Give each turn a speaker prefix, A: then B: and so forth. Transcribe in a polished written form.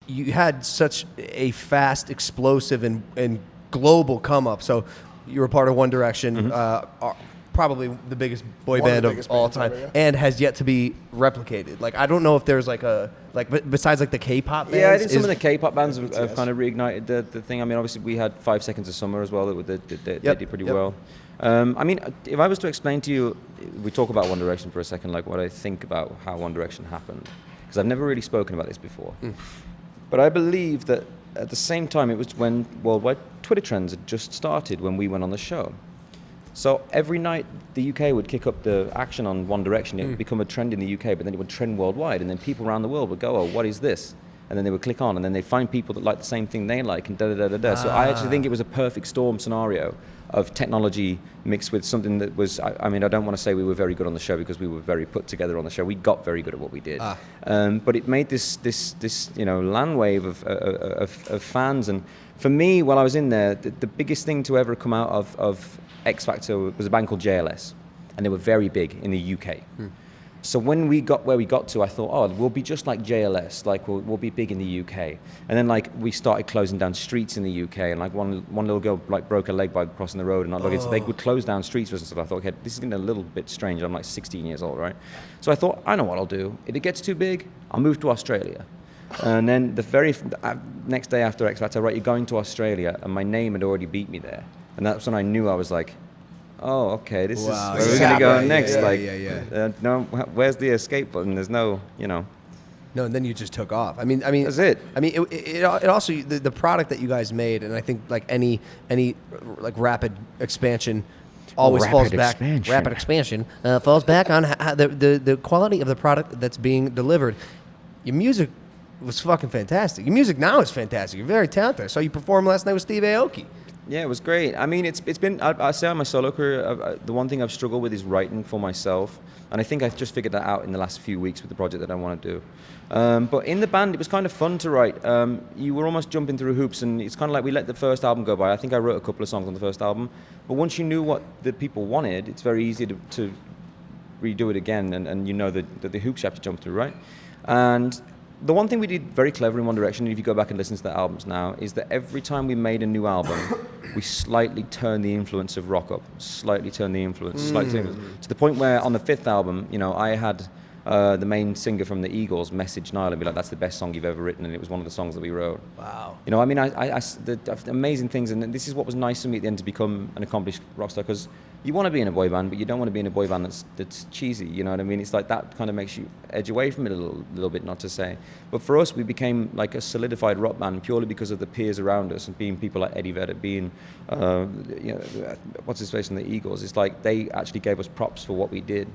A: you had such a fast, explosive, and global come up. So you were part of One Direction, probably the biggest boy band of all time, and has yet to be replicated. Like, I don't know if there's like besides like the K-pop bands.
B: Yeah, I think some of the K-pop bands have kind of reignited the thing. I mean, obviously we had 5 Seconds of Summer as well. They did pretty well. I mean, if I was to explain to you, we talk about One Direction for a second, like what I think about how One Direction happened, because I've never really spoken about this before. But I believe that at the same time, it was when worldwide Twitter trends had just started when we went on the show. So every night the UK would kick up the action on One Direction. It would become a trend in the UK, but then it would trend worldwide, and then people around the world would go, "Oh, what is this?" And then they would click on, and then they'd find people that like the same thing they like, and da-da-da-da-da. So I actually think it was a perfect storm scenario of technology mixed with something that was, I mean, I don't want to say we were very good on the show, because we were very put together on the show. We got very good at what we did. But it made this land wave of fans. And for me, while I was in there, the biggest thing to ever come out of X Factor was a band called JLS. And they were very big in the UK. So when we got where we got to, I thought, oh, we'll be just like JLS, like we'll be big in the UK. And then like we started closing down streets in the UK, and like one little girl like broke her leg by crossing the road, and so they would close down streets for us and stuff. I thought, okay, this is getting a little bit strange. I'm like 16 years old, right? So I thought, I know what I'll do. If it gets too big, I'll move to Australia. And then the very next day after X Factor, right, you're going to Australia, and my name had already beat me there. And that's when I knew I was like, oh, okay, this is where we're going to go next. No, where's the escape button? There's no, No,
A: and then you just took off. I mean,
B: that's it.
A: I mean, it also the product that you guys made, and I think like any like rapid expansion always falls back. Rapid expansion falls back on the quality of the product that's being delivered. Your music was fucking fantastic. Your music now is fantastic. You're very talented. I saw you perform last night with Steve Aoki.
B: Yeah, it was great. I mean, it's been, I say on my solo career, the one thing I've struggled with is writing for myself. And I think I've just figured that out in the last few weeks with the project that I want to do. But in the band, it was kind of fun to write. You were almost jumping through hoops, and it's kind of like we let the first album go by. I think I wrote a couple of songs on the first album. But once you knew what the people wanted, it's very easy to redo it again, and you know that the hoops you have to jump through, right? And the one thing we did very clever in One Direction, if you go back and listen to the albums now, is that every time we made a new album, we slightly turned the influence of rock up, to the point where on the fifth album, I had the main singer from the Eagles message Niall and be like, "That's the best song you've ever written," and it was one of the songs that we wrote.
A: Wow.
B: I mean, the amazing things, and this is what was nice for me at the end, to become an accomplished rock star, because you want to be in a boy band, but you don't want to be in a boy band that's cheesy, you know what I mean? It's like that kind of makes you edge away from it a little bit, not to say. But for us, we became like a solidified rock band purely because of the peers around us, and being people like Eddie Vedder, being, what's his face from the Eagles. It's like they actually gave us props for what we did.